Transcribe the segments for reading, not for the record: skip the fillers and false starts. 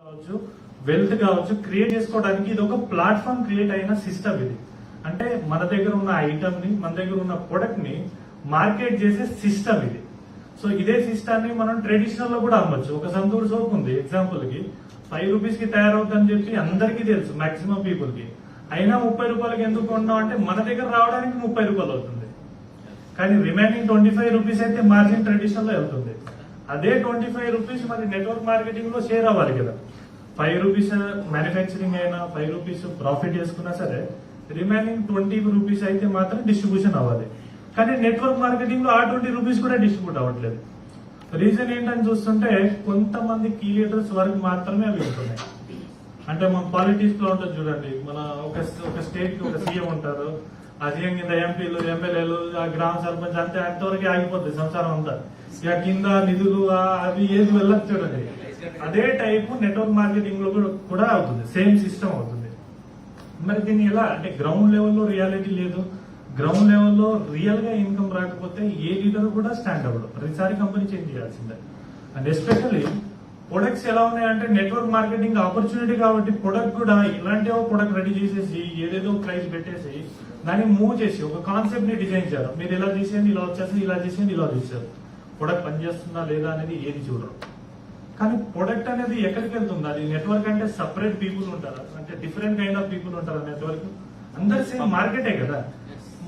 కావచ్చు, వెల్త్ కావచ్చు క్రియేట్ చేసుకోవడానికి ఇది ఒక ప్లాట్ఫామ్ క్రియేట్ అయిన సిస్టమ్. ఇది అంటే మన దగ్గర ఉన్న ఐటమ్ ని, మన దగ్గర ఉన్న ప్రొడక్ట్ ని మార్కెట్ చేసే సిస్టమ్ ఇది. సో ఇదే సిస్టమ్ ని మనం ట్రెడిషనల్ లో కూడా అమ్మొచ్చు. ఒక సంతూర్ సోప్ ఉంది ఎగ్జాంపుల్ కి, 5 రూపీస్ కి తయారవుతుందని చెప్పి అందరికీ తెలుసు మాక్సిమం పీపుల్ కి. అయినా 30 రూపాయలకి ఎందుకు కొన్నాం అంటే మన దగ్గర రావడానికి 30 రూపాయలు అవుతుంది, కానీ రిమైనింగ్ 25 రూపీస్ అయితే మార్జిన్ ట్రెడిషనల్ లో వెళ్తుంది. అదే 25 రూపీస్ మరి నెట్వర్క్ మార్కెటింగ్ లో షేర్ అవ్వాలి కదా. 5 రూపీస్ మ్యానుఫ్యాక్చరింగ్ అయినా 5 రూపీస్ ప్రాఫిట్ చేసుకున్నా సరే రిమైనింగ్ 20 రూపీస్ అయితే మాత్రం డిస్ట్రిబ్యూషన్ అవ్వాలి. కానీ నెట్వర్క్ మార్కెటింగ్ లో ఆ 20 రూపీస్ కూడా డిస్ట్రిబ్యూట్ అవ్వట్లేదు. రీజన్ ఏంటని చూస్తుంటే కొంతమంది కీ లీడర్స్ వరకు మాత్రమే అవి ఉంటున్నాయి. అంటే మన పాలిటిక్స్ లో ఉంటుంది చూడండి, మన ఒక స్టేట్ కి ఒక సీఎం ఉంటారు, ఆ సీఎం కింద ఎంపీలు, ఎమ్మెల్యేలు, ఆ గ్రామ సర్పంచ్ అంతే, అంతవరకు ఆగిపోతుంది సంసారం అంతా. ఇక కింద నిధులు అవి ఏది వెళ్ళదు చూడండి. అదే టైపు నెట్వర్క్ మార్కెటింగ్ లో కూడా అవుతుంది, సేమ్ సిస్టమ్ అవుతుంది. మరి దీన్ని ఎలా అంటే గ్రౌండ్ లెవెల్లో రియాలిటీ లేదు, గ్రౌండ్ లెవెల్లో రియల్ గా ఇన్కమ్ రాకపోతే ఏ లీడర్ కూడా స్టాండ్ అవ్వదు. ప్రతిసారి కంపెనీ చేంజ్ చేయాల్సిందే. అండ్ ఎస్పెషల్లీ ప్రొడక్ట్స్ ఎలా ఉన్నాయంటే నెట్వర్క్ మార్కెటింగ్ ఆపర్చునిటీ కాబట్టి ప్రొడక్ట్ కూడా ఇలాంటి ప్రొడక్ట్ రెడీ చేసేసి ఏదేదో ప్రైస్ పెట్టేసి దాన్ని మూవ్ చేసి ఒక కాన్సెప్ట్ ని డిజైన్ చేయడం. మీరు ఎలా చేసేయండి ఇలా వచ్చేసి, ఇలా చేసేయండి ఇలా చేశారు. ప్రొడక్ట్ పనిచేస్తుందా లేదా అనేది ఏది చూడరు. కానీ ప్రొడక్ట్ అనేది ఎక్కడికి వెళ్తుంది? అది నెట్వర్క్ అంటే సపరేట్ పీపుల్ ఉంటారా, అంటే డిఫరెంట్ కైండ్ ఆఫ్ పీపుల్ ఉంటారా నెట్వర్క్? అందరు సేమ్ మార్కెటే కదా.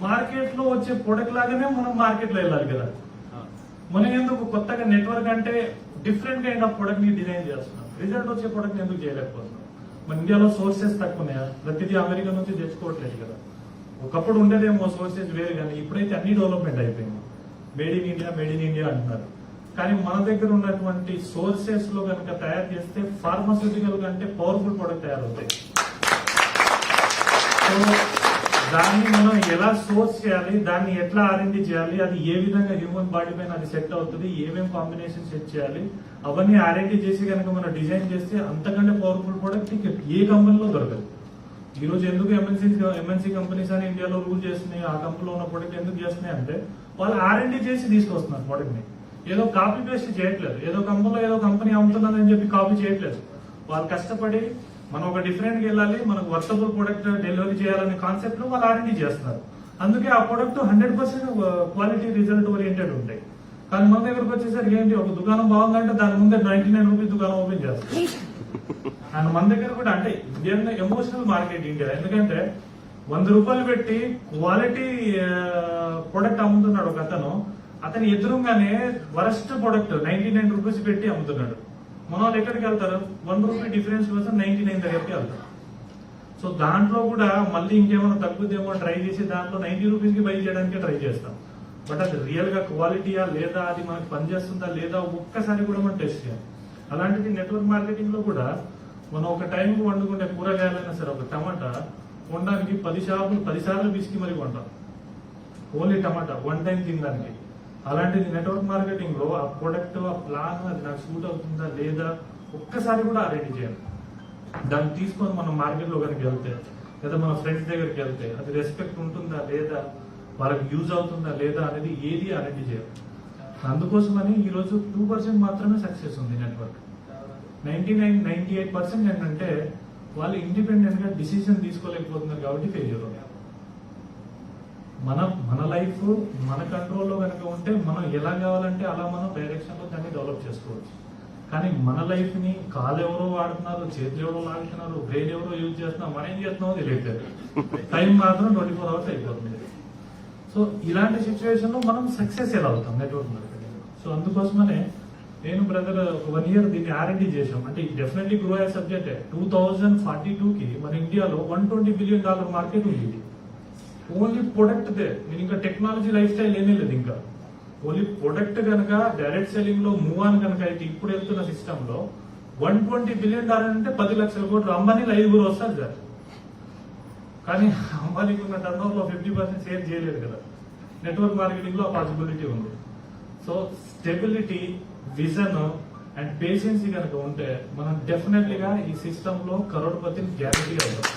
మార్కెట్ లో వచ్చే ప్రొడక్ట్ లాగానే మనం మార్కెట్ లో వెళ్ళాలి కదా. మనం ఎందుకు కొత్తగా నెట్వర్క్ అంటే డిఫరెంట్ కైండ్ ఆఫ్ ప్రొడక్ట్ ని డిజైన్ చేస్తున్నాం, రిజల్ట్ వచ్చే ప్రొడక్ట్ ఎందుకు చేయలేకపోతున్నాం? మన ఇండియాలో సోర్సెస్ తక్కువన్నాయా? ప్రతిదీ అమెరికా నుంచి తెచ్చుకోవట్లేదు కదా. ఒకప్పుడు ఉండేదేమో సోర్సెస్ వేరు, కానీ ఇప్పుడైతే అన్ని డెవలప్మెంట్ అయిపోయింది. Made in India, made in India అంటున్నారు. కానీ మన దగ్గర ఉన్నటువంటి సోర్సెస్ లో కనుక తయారు చేస్తే ఫార్మాస్యూటికల్ కంటే పవర్ఫుల్ ప్రొడక్ట్ తయారవుతాయి. సో దాన్ని మనం ఎలా సోర్స్ చేయాలి, దాన్ని ఎట్లా ఆర్ఎండి చేయాలి, అది ఏ విధంగా హ్యూమన్ బాడీ పైన అది సెట్ అవుతుంది, ఏమేమి కాంబినేషన్ సెట్ చేయాలి, అవన్నీ ఆర్ఎండి చేసి కనుక మనం డిజైన్ చేస్తే అంతకంటే పవర్ఫుల్ ప్రొడక్ట్ ఏ కంపెనీలో దొరకదు. ఈ రోజు ఎందుకు ఎంఎన్సీ కంపెనీస్ అని ఇండియాలో రూల్ చేస్తున్నాయి, ఆ కంపెనీలో ఉన్న ప్రొడక్ట్ ఎందుకు చేస్తున్నాయి అంటే వాళ్ళు ఆర్ఎండి చేసి తీసుకొస్తున్నారు ప్రొడక్ట్ ని. ఏదో కాపీ పేస్ట్ చేయట్లేదు, ఏదో కంపెనీలో ఏదో కంపెనీ అమ్ముతున్నదని చెప్పి కాపీ చేయట్లేదు. వాళ్ళు కష్టపడి మనం ఒక డిఫరెంట్ గా వెళ్ళాలి, మనకు వర్తబుల్ ప్రొడక్ట్ డెలివరీ చేయాలనే కాన్సెప్ట్ లో వాళ్ళు ఆర్ఎండి చేస్తున్నారు. అందుకే ఆ ప్రొడక్ట్ 100% క్వాలిటీ రిజల్ట్ ఓరియంటెడ్ ఉంటాయి. కానీ మన దగ్గరకు వచ్చేసరికి ఏంటి, ఒక దుకాణం బాగుందంటే దాని ముందే 99 రూపీస్ దుకాణం ఓపెన్ చేస్తారు. అండ్ మన దగ్గర కూడా అంటే ఇండియన్ ఎమోషనల్ మార్కెట్ ఇండియా. ఎందుకంటే 100 రూపాయలు పెట్టి క్వాలిటీ ప్రొడక్ట్ అమ్ముతున్నాడు ఒక అతను ఎదురుగానే వరస్ట్ ప్రొడక్ట్ 99 రూపీస్ పెట్టి అమ్ముతున్నాడు. మన వాళ్ళు ఎక్కడికి వెళ్తారు? 1 రూపీ డిఫరెన్స్ కోసం 99 దగ్గరికి వెళ్తారు. సో దాంట్లో కూడా మళ్ళీ ఇంకేమైనా తగ్గుద్దేమో ట్రై చేసి దాంట్లో 90 రూపీస్ కి బై చేయడానికి ట్రై చేస్తాం. బట్ అది రియల్ గా క్వాలిటీయా లేదా, అది మనకు పనిచేస్తుందా లేదా ఒక్కసారి కూడా మనం టెస్ట్ చేయాలి. అలాంటిది నెట్వర్క్ మార్కెటింగ్ లో కూడా మనం ఒక టైంకి వండుకుంటే కూరగాయలైనా సరే ఒక టమాటా వండడానికి 10 సార్లు పిసికి మరి కొంటాం, ఓన్లీ టమాటా 1 టైం తినడానికి. అలాంటిది నెట్వర్క్ మార్కెటింగ్ లో ఆ ప్రొడక్ట్, ఆ ప్లాన్ అది నాకు సూట్ అవుతుందా లేదా ఒక్కసారి కూడా ఆర్ఎండి చేయాలి. దాన్ని తీసుకొని మనం మార్కెట్ లో కనుక వెళ్తే లేదా మన ఫ్రెండ్స్ దగ్గరికి వెళ్తే అది రెస్పెక్ట్ ఉంటుందా లేదా, వాళ్ళకి యూజ్ అవుతుందా లేదా అనేది ఏది ఆర్ఎండి చేయాలి. అందుకోసమని ఈ రోజు 2% మాత్రమే సక్సెస్ ఉంది నెట్వర్క్. 98% ఏంటంటే వాళ్ళు ఇండిపెండెంట్ గా డిసిజన్ తీసుకోలేకపోతున్నారు కాబట్టి ఫెయిల్యూర్ అవుతారు. మన లైఫ్ మన కంట్రోల్లో కనుక ఉంటే మనం ఎలా కావాలంటే అలా మనం డైరెక్షన్ లో దాన్ని డెవలప్ చేసుకోవచ్చు. కానీ మన లైఫ్ ని కాలు ఎవరో వాడుతున్నారు, చేతులు ఎవరో లాగుతున్నారు, బ్రెయిన్ ఎవరో యూజ్ చేస్తున్నారు, మనం ఏం చేస్తున్నామో తెలియట్లేదు. టైం మాత్రం 24 అవర్స్ అయిపోతుంది. సో ఇలాంటి సిచ్యువేషన్ లో మనం సక్సెస్ ఎలా అవుతాం నెట్వర్క్ మార్కెటింగ్. సో అందుకోసమనే నేను బ్రదర్ ఒక 1 ఇయర్ దీన్ని ఆర్ఎండి చేశాం. అంటే డెఫినెట్లీ గ్రో అయ్యే సబ్జెక్టే. 2042కి మన ఇండియాలో $120 బిలియన్ మార్కెట్ ఉంది. ఓన్లీ ప్రొడక్ట్ దే, నేను ఇంకా టెక్నాలజీ లైఫ్ స్టైల్ ఏమీ లేదు. ఇంకా ఓన్లీ ప్రొడక్ట్ కనుక డైరెక్ట్ సెల్లింగ్ లో మూవ్ ఆన్ కనుక అయితే ఇప్పుడు వెళ్తున్న సిస్టమ్ లో $120 బిలియన్ అంటే 10 లక్షల కోట్లు. అంబానీలో 5 వస్తారు సార్. కానీ అంబానీకి ఉన్న టర్న్ ఓవర్ లో 50% షేర్ చేయలేదు కదా. నెట్వర్క్ మార్కెటింగ్ లో పాసిబిలిటీ ఉంది. సో స్టెబిలిటీ, విజన్ అండ్ పేషెన్సీ కనుక ఉంటే మనం డెఫినెట్లీగా ఈ సిస్టమ్ లో కరోడ్పతిని గ్యారంటీ అవుతాం.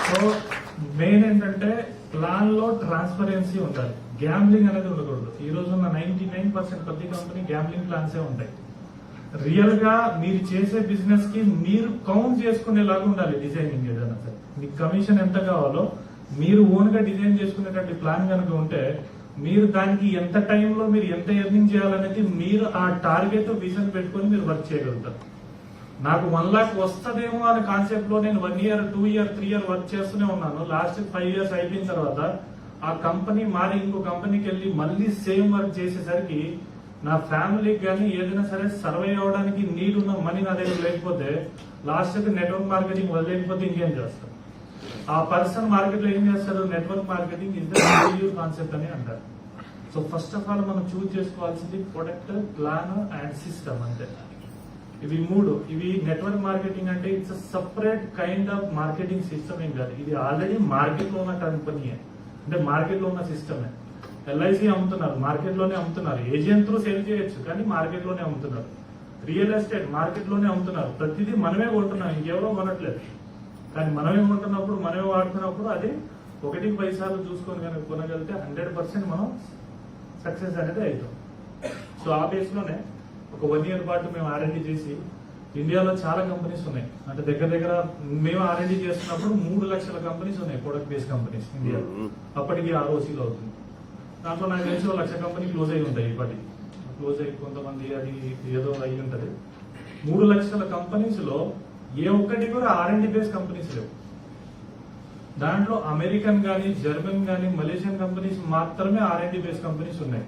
సో మెయిన్ ఏంటంటే ప్లాన్ లో ట్రాన్స్పరెన్సీ ఉండాలి. గ్యాంబ్లింగ్ అనేది ఉండకూడదు. ఈ రోజు ఉన్న 99% ప్రతి కంపెనీ గ్యాంబ్లింగ్ ప్లాన్సే ఉంటాయి. రియల్ గా మీరు చేసే బిజినెస్ కి మీరు కౌంట్ చేసుకునేలాగా ఉండాలి డిజైనింగ్. ఏదైనా సరే మీకు కమిషన్ ఎంత కావాలో మీరు ఓన్ గా డిజైన్ చేసుకునేటువంటి ప్లాన్ కనుక ఉంటే మీరు దానికి ఎంత టైంలో మీరు ఎంత ఎర్నింగ్ చేయాలనేది మీరు ఆ టార్గెట్ విజన్ పెట్టుకొని మీరు వర్క్ చేయగలుగుతారు. నాకు 1 lakh వస్తుందేమో అనే కాన్సెప్ట్ లో నేను 1 year 2 year 3 year వర్క్ చేస్తూనే ఉన్నాను. లాస్ట్ 5 years అయిపోయిన తర్వాత ఆ కంపెనీ మారి ఇంకో కంపెనీకి వెళ్ళి మళ్ళీ సేమ్ వర్క్ చేసేసరికి నా ఫ్యామిలీకి కానీ ఏదైనా సరే సర్వైవ్ అవడానికి నీడ్ ఉన్న మనీ నా దగ్గర లేకపోతే లాస్ట్ నెట్వర్క్ మార్కెటింగ్ వదిలేకపోతే ఇంకేం చేస్తారు? ఆ పర్సన్ మార్కెట్ లో ఏం చేస్తారు? Network marketing is the concept అని అంటారు. సో ఫస్ట్ ఆఫ్ ఆల్ మనం చూజ్ చేసుకోవాల్సింది ప్రొడక్ట్, ప్లాన్ అండ్ సిస్టమ్. అంతే. ఇవి 3. ఇవి నెట్వర్క్ మార్కెటింగ్ అంటే it's separate kind of marketing system ఏం కాదు. ఇది ఆల్రెడీ మార్కెట్ లో ఉన్న కంపెనీయే, అంటే మార్కెట్ లో ఉన్న సిస్టమే. ఎల్ఐసి అమ్ముతున్నారు, మార్కెట్ లోనే అమ్ముతున్నారు. ఏజెంట్ త్రూ సేల్ చేయొచ్చు, కానీ మార్కెట్ లోనే అమ్ముతున్నారు. రియల్ ఎస్టేట్ మార్కెట్ లోనే అమ్ముతున్నారు. ప్రతిదీ మనమే కొంటున్నాం, ఇంకెవరో కొనట్లేదు. కానీ మనమే కొంటున్నప్పుడు, మనమే వాడుతున్నప్పుడు అది 1-10 సార్లు చూసుకొని కనుక కొనగలిగితే 100% మనం సక్సెస్ అనేది అవుతాం. సో ఆ బేస్ లోనే ఒక 1 year పాటు మేము R&D చేసి ఇండియాలో చాలా కంపెనీస్ ఉన్నాయి. అంటే దగ్గర దగ్గర మేము R&D చేస్తున్నప్పుడు 3 లక్షల కంపెనీస్ ఉన్నాయి, ప్రొడక్ట్ బేస్డ్ కంపెనీస్ ఇండియా. అప్పటికి ROCలో అవుతుంది. దాంట్లో నాకు తెలిసి 1 లక్ష కంపెనీ క్లోజ్ అయి ఉంటాయి. ఇప్పటికి క్లోజ్ అయ్యి కొంతమంది అది ఏదో అయ్యి ఉంటది. 3 లక్షల కంపెనీస్ లో ఏ ఒక్కటి కూడా R&D బేస్డ్ కంపెనీస్ లేవు. దాంట్లో అమెరికన్ గానీ, జర్మన్ గానీ, మలేషియన్ కంపెనీస్ మాత్రమే R&D బేస్డ్ కంపెనీస్ ఉన్నాయి.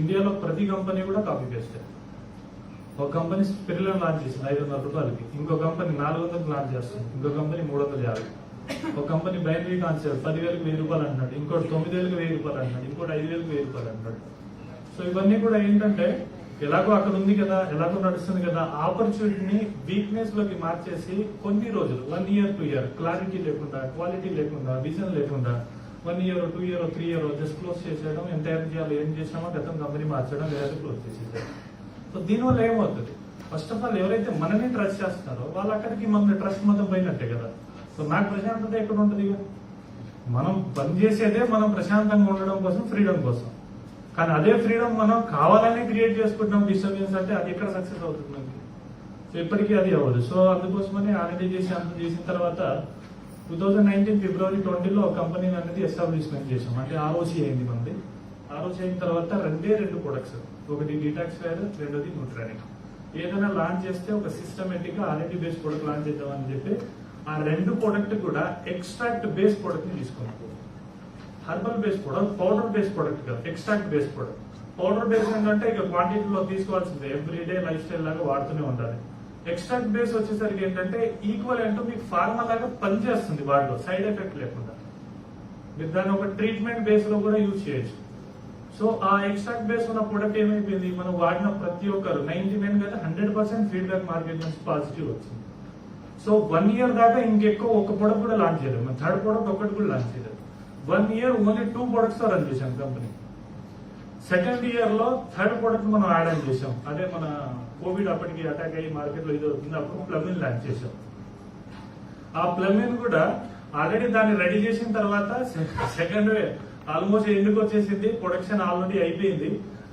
ఇండియాలో ప్రతి కంపెనీ కూడా కాపీ పేస్ట్. ఒక కంపెనీ స్పిరిల్ లాంచ్ చేసింది 500 రూపాయలకి, ఇంకో కంపెనీ 400 లాంచ్ చేస్తుంది, ఇంకో కంపెనీ 350. ఒక కంపెనీ బైనరీ కాన్సెప్ట్ 10,000కి 1,000 రూపాయలు అంటున్నాడు, ఇంకోటి 9,000కి 1,000 రూపాయలు అంటున్నాడు, ఇంకోటి 5,000కి 1,000 రూపాయలు అంటున్నాడు. సో ఇవన్నీ కూడా ఏంటంటే ఎలాగో అక్కడ ఉంది కదా, ఎలాగో నడుస్తుంది కదా, ఆపర్చునిటీని వీక్నెస్ లోకి మార్చేసి కొన్ని రోజులు 1 year 2 year క్లారిటీ లేకుండా, క్వాలిటీ లేకుండా, విజన్ లేకుండా 1 year 2 year 3 year just close చేసేయడం. ఎంత ఎర్న్ చేయాలి, ఏం చేసినామో గతం కంపెనీ మార్చడం, లేదా క్లోజ్ చేసేయడం. సో దీనివల్ల ఏమవుతుంది? ఫస్ట్ ఆఫ్ ఆల్ ఎవరైతే మనల్ని ట్రస్ట్ చేస్తున్నారో వాళ్ళు అక్కడికి మన ట్రస్ట్ మొత్తం పోయినట్టే కదా. సో నాకు ప్రశాంతత ఎక్కడ ఉంటుంది? మనం పని చేసేదే మనం ప్రశాంతంగా ఉండడం కోసం, ఫ్రీడమ్ కోసం. కానీ అదే ఫ్రీడమ్ మనం కావాలని క్రియేట్ చేసుకుంటున్నాం డిస్టర్బెన్స్ అంటే అది ఎక్కడ సక్సెస్ అవుతుంది మనకి? సో ఇప్పటికీ అది అవ్వదు. సో అందుకోసమని R&D చేసి అంత చేసిన తర్వాత 2019 February 20లో ఒక కంపెనీ అనేది ఎస్టాబ్లిష్మెంట్ చేసాం. అంటే ROC అయింది మనది. ROC అయిన తర్వాత 2 ప్రొడక్ట్స్, ఒకటి డీటాక్సిఫైర్, రెండోది న్యూట్రానిక్. ఏదైనా లాంచ్ చేస్తే ఒక సిస్టమేటిక్ గా R&D బేస్డ్ ప్రొడక్ట్ లాంచ్ చేద్దామని చెప్పి ఆ 2 ప్రొడక్ట్ కూడా ఎక్స్ట్రాక్ట్ బేస్డ్ ప్రొడక్ట్ ని తీసుకున్నాం. Herbal based product, powder based product కాదు, extract based product. Powder based ఏంటంటే ఇక క్వాంటిటీలో తీసుకోవాల్సిందే, ఎవ్రీడే లైఫ్ స్టైల్ లాగా వాడుతూనే ఉండాలి. ఎక్స్ట్రాక్ట్ బేస్ వచ్చేసరికి ఏంటంటే ఈక్వల్ అంటే మీకు ఫార్మా లాగా పనిచేస్తుంది, వాటిలో సైడ్ ఎఫెక్ట్ లేకుండా. మీరు దాన్ని ఒక ట్రీట్మెంట్ బేస్ లో కూడా యూజ్ చేయొచ్చు. సో ఆ ఎక్స్ట్రాక్ట్ బేస్ ఉన్న ప్రొడక్ట్ ఏమైపోయింది, మనం వాడిన ప్రతి ఒక్కరు 99 కదా 100% ఫీడ్బ్యాక్ మార్కెట్ నుంచి పాజిటివ్ వచ్చింది. సో 1 year దాకా ఇంకెక్కువ ఒక ప్రొడక్ట్ కూడా లాంచ్ చేయలేదు. మన 3rd ప్రొడక్ట్ ఒకటి కూడా లాంచ్ చేయలేదు. 1 year ఓన్లీ 2 ప్రొడక్ట్స్ రన్ చేశాం కంపెనీ. 2nd year లో 3rd ప్రొడక్ట్ మనం యాడ్ ఆన్ చేసాం. అదే మన కోవిడ్ అప్పటికి అటాక్ అయ్యి మార్కెట్ లో ఇది అవుతుంది, అప్పుడు ప్లమిన్ లాంచ్ చేసాం. ఆ ప్లమిన్ కూడా ఆల్రెడీ దాన్ని రెడీ చేసిన తర్వాత 2nd wave ఆల్మోస్ట్ ఎందుకు వచ్చేసింది, ప్రొడక్షన్ ఆల్రెడీ అయిపోయింది.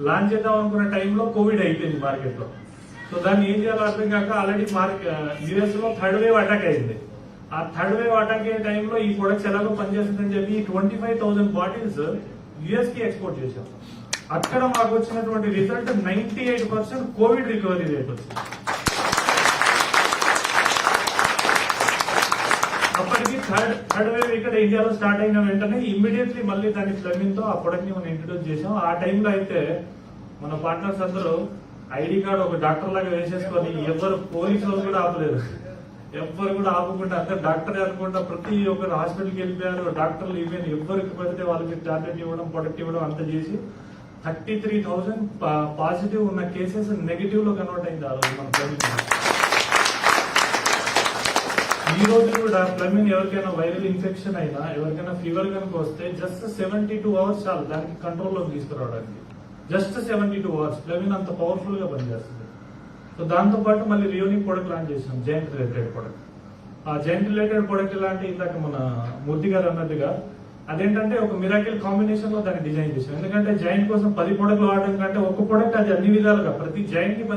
లాంచ్ చేద్దాం అనుకున్న టైంలో కోవిడ్ అయిపోయింది మార్కెట్ లో. సో దాన్ని ఏం చేయాలో అర్థం కాక ఆల్రెడీ US లో 3rd wave అటాక్ అయింది. ఆ 3rd wave అటాక్ అయ్యే టైంలో ఈ ప్రొడక్ట్స్ ఎలాగో పనిచేస్తుందని చెప్పి 25,000 బాటిల్స్ US కి ఎక్స్పోర్ట్ చేశాం. అక్కడ మాకు వచ్చినటువంటి రిజల్ట్ 98% కోవిడ్ రికవరీ రేట్ వచ్చింది. అప్పటికి థర్డ్ వేవ్ ఇక్కడ ఇండియాలో స్టార్ట్ అయిన వెంటనే ఇమ్మీడియట్లీ మళ్ళీ దాని ఫ్లమింగ్ తో ఆ ప్రొడక్ట్ ని మనం ఇంట్రడ్యూస్ చేసాం. ఆ టైంలో అయితే మన పార్ట్నర్స్ అందరూ ఐడి కార్డు ఒక డాక్టర్ లాగా వేసేసుకొని ఎవరు పోలీసులు కూడా ఆపలేదు, ఎవ్వరు కూడా ఆపకుండా అందరు డాక్టర్ అనుకుంటా ప్రతి ఒక్కరు హాస్పిటల్కి వెళ్ళిపోయారు. డాక్టర్లు ఈవెన్ ఎవరికి పడితే వాళ్ళకి టాబ్లెట్ ఇవ్వడం, ప్రొడక్ట్ ఇవ్వడం అంతా చేసి 33,000 పాజిటివ్ ఉన్న కేసెస్ నెగిటివ్ లో కన్వర్ట్ అయింది ఆ రోజు మన ప్లమింగ్. ఈ రోజు కూడా ప్లమింగ్ ఎవరికైనా వైరల్ ఇన్ఫెక్షన్ అయినా, ఎవరికైనా ఫీవర్ కనుక వస్తే జస్ట్ 72 hours చాలు దానికి కంట్రోల్లోకి తీసుకురావడానికి. జస్ట్ 72 hours ప్లమింగ్ అంత పవర్ఫుల్ గా పనిచేస్తుంది. సో దాంతో పాటు మళ్ళీ రియోనిక్ ప్రొడక్ట్ లాంచ్ చేసినాం, జైంట్ రిలేటెడ్ ప్రొడక్ట్. ఆ జైంట్ రిలేటెడ్ ప్రొడక్ట్ ఎలా అంటే ఇందాక మన మూర్తి గారు అన్నట్టుగా అదేంటంటే ఒక మిరాకిల్ కాంబినేషన్ లో దాన్ని డిజైన్ చేసాం. ఎందుకంటే జాయింట్ కోసం 10 ప్రొడక్ట్లు వాడడం కంటే ఒక ప్రొడక్ట్ అది అన్ని విధాలుగా ప్రతి జాయింట్ ని